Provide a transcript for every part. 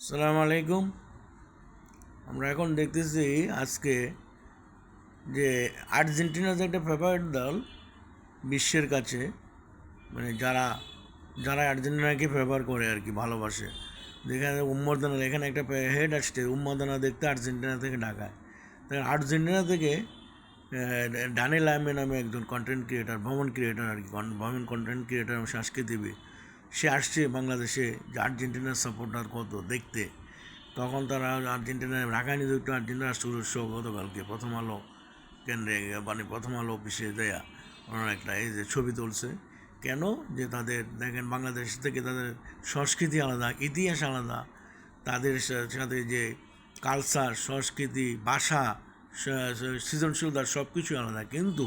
সালাম আলাইকুম। আমরা এখন দেখতেছি আজকে যে আর্জেন্টিনা যে একটা ফেভারিট দল বিশ্বের কাছে, মানে যারা যারা আর্জেন্টিনাকে ফেভার করে আর কি, ভালোবাসে। যেখানে উন্মাদনা, এখানে একটা হেড আসছে উন্মাদনা দেখতে আর্জেন্টিনা থেকে ঢাকায়। তাই আর্জেন্টিনা থেকে ডানি লামে নামে একজন কন্টেন্ট ক্রিয়েটার, ভ্রমণ ক্রিয়েটার আর কি, ভ্রমণ কন্টেন্ট ক্রিয়েটার এবং সাংস্কৃতিবিদ, সে আসছে বাংলাদেশে যে আর্জেন্টিনার সাপোর্টার কত দেখতে। তখন তারা আর্জেন্টিনায় ঢাকায় নিযুক্ত আর্জেন্টিনা রাষ্ট্রদূত গতকালকে প্রথম আলো কেন্দ্রে, মানে প্রথম আলো অফিসে দেয়া ওনারা একটা এই যে ছবি তুলছে। কেন? যে তাদের দেখেন বাংলাদেশ থেকে তাদের সংস্কৃতি আলাদা, ইতিহাস আলাদা, তাদের সাথে যে কালচার, সংস্কৃতি, ভাষা, সৃজনশীলতা সব কিছু আলাদা, কিন্তু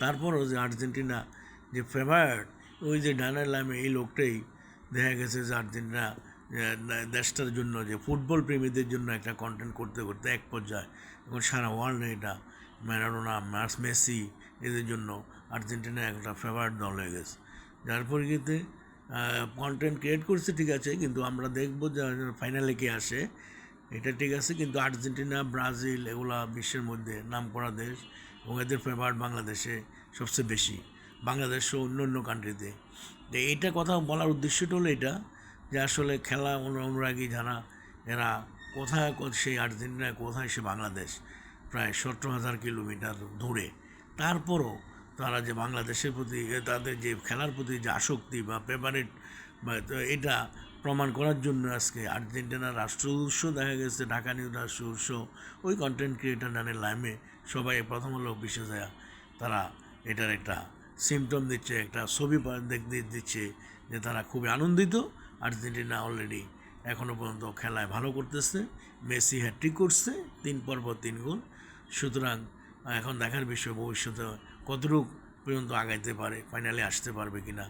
তারপরও যে আর্জেন্টিনা যে ফেভারিট, ওই যে ডানার লামে এই লোকটাই দেখা গেছে যে আর্জেন্টিনা দেশটার জন্য, যে ফুটবল প্রেমীদের জন্য একটা কন্টেন্ট করতে করতে এক পর্যায়ে এখন সারা ওয়ার্ল্ডে এটা ম্যারাডোনা, মেসি, এদের জন্য আর্জেন্টিনা একটা ফেভারিট দল হয়ে গেছে। যার পরিপ্রেক্ষিতে কন্টেন্ট ক্রিয়েট করছে, ঠিক আছে, কিন্তু আমরা দেখবো যে ফাইনালে কে আসে, এটা ঠিক আছে। কিন্তু আর্জেন্টিনা, ব্রাজিল এগুলা বিশ্বের মধ্যে নামকরা দেশ, এবং এদের ফেভারিট বাংলাদেশে সবচেয়ে বেশি, বাংলাদেশ ও অন্য অন্য কান্ট্রিতে। তো এইটা কথা বলার উদ্দেশ্যটা হলো এটা, যে আসলে খেলা অনুরাগী যারা, এরা কোথায় সেই আর্জেন্টিনায়, কোথায় সে বাংলাদেশ, প্রায় 17,000 কিলোমিটার দূরে। তারপরও তারা যে বাংলাদেশের প্রতি তাদের যে খেলার প্রতি যে আসক্তি বা ফেভারিট, বা এটা প্রমাণ করার জন্য আজকে আর্জেন্টিনার রাষ্ট্রদূত দেখা গেছে, ঢাকা নিউজ রাষ্ট্রদূত, ওই কন্টেন্ট ক্রিয়েটার নানের লাইমে সবাই প্রথম হলো অফিসে যায়, তারা এটার একটা সিমটম দিচ্ছে, একটা ছবি দেখতে দিচ্ছে যে তারা খুবই আনন্দিত। আর্জেন্টিনা অলরেডি এখনও পর্যন্ত খেলায় ভালো করতেছে, মেসি হ্যাট্রিক করছে, 3 পর্ব 3 গোল। সুতরাং এখন দেখার বিষয় ভবিষ্যতে কতটুকু পর্যন্ত আগাইতে পারে, ফাইনালে আসতে পারবে কিনা,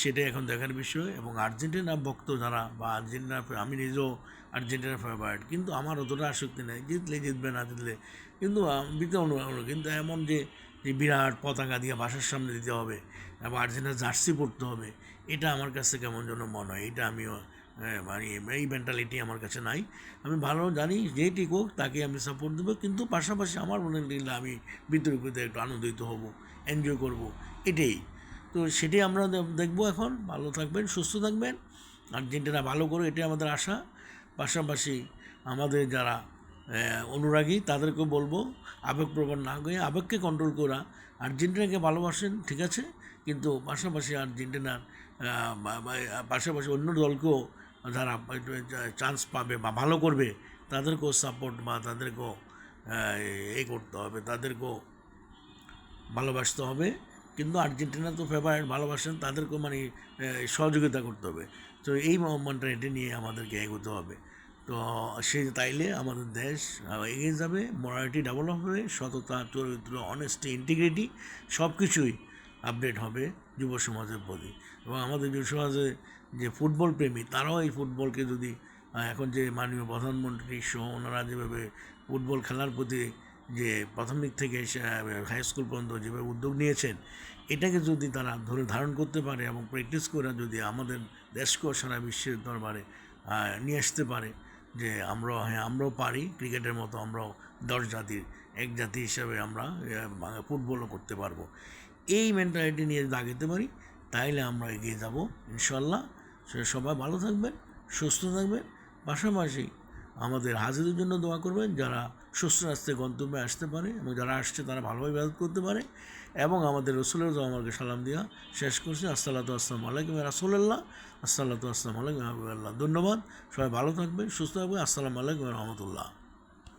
সেটাই এখন দেখার বিষয়। এবং আর্জেন্টিনা ভক্ত যারা, বা আর্জেন্টিনা, আমি নিজেও আর্জেন্টিনার ফেভারিট, কিন্তু আমার অতটা আসক্তি নেই, জিতলে জিতবে, না জিতলে কিন্তু দিতে অনুরোধ। কিন্তু এমন যে বিরাট পতাকা দিয়ে বাসার সামনে দিতে হবে এবং আর্জেন্টিনার জার্সি পরতে হবে, এটা আমার কাছে কেমন যেন মনে হয়। এটা আমিও মানে এই মেন্টালিটি আমার কাছে নাই। আমি ভালো জানি যে টিকুক তাকে আমি সাপোর্ট দেবো, কিন্তু পাশাপাশি আমার মনে নিলে আমি ভিতরে ভিতরে একটু আনন্দিত হব, এনজয় করব, এটাই। তো সেটাই আমরা দেখবো। এখন ভালো থাকবেন, সুস্থ থাকবেন, আর্জেন্টিনা ভালো করে, এটাই আমাদের আশা। পাশাপাশি আমাদের যারা অনুরাগী তাদেরকেও বলবো আবেগপ্রবণ না হয়ে আবেগকে কন্ট্রোল করা। আর্জেন্টিনাকে ভালোবাসেন, ঠিক আছে, কিন্তু পাশাপাশি আর্জেন্টিনার পাশাপাশি অন্য দলকেও যারা চান্স পাবে বা ভালো করবে তাদেরকেও সাপোর্ট বা তাদেরকেও করতে হবে, তাদেরকেও ভালোবাসতে হবে। কিন্তু আর্জেন্টিনা তো ফেভারিট, ভালোবাসেন, তাদেরকেও মানে সহযোগিতা করতে হবে। তো এই মেন্টালিটি নিয়ে আমাদেরকে এগোতে হবে। তো তাইলে আমাদের দেশ এগিয়ে যাবে, মোরালিটি ডেভেলপ হবে, সততা, চরিত্র, অনেস্টি, ইন্টিগ্রিটি সব কিছুই আপডেট হবে যুব সমাজের প্রতি। এবং আমাদের যুব সমাজে যে ফুটবল প্রেমী, তারাও এই ফুটবলকে যদি এখন যে মাননীয় প্রধানমন্ত্রী সহ ওনারা যেভাবে ফুটবল খেলার প্রতি যে প্রাথমিক থেকে হাই স্কুল পর্যন্ত যেভাবে উদ্যোগ নিয়েছেন, এটাকে যদি তারা ধারণ করতে পারে এবং প্র্যাকটিস করে যদি আমাদের দেশকেও সারা বিশ্বের দরবারে নিয়ে আসতে পারে, যে আমরাও পারি, ক্রিকেটের মতো আমরাও 10 জাতির এক জাতি হিসাবে আমরা ফুটবলও করতে পারবো, এই মেন্টালিটি নিয়ে যদি আগাতে পারি, তাইলে আমরা এগিয়ে যাব ইনশাল্লাহ। সবাই ভালো থাকবেন, সুস্থ থাকবেন। পাশাপাশি আমাদের হাজিদের জন্য দোয়া করবেন, যারা সুস্থ রাস্তায় গন্তব্যে আসতে পারে এবং যারা আসছে তারা ভালোভাবে ইবাদত করতে পারে। এবং আমাদের রসুলের তো আমাকে সালাম দেওয়া শেষ করছি। আসসালাতু আসসালামু আলাইকুম রাসূলুল্লাহ, আসসালাতু আসসালামু আলাইকুম আল্লাহ। ধন্যবাদ, সবাই ভালো থাকবেন, সুস্থ থাকবেন। আসসালামু আলাইকুম রহমতুল্লাহ।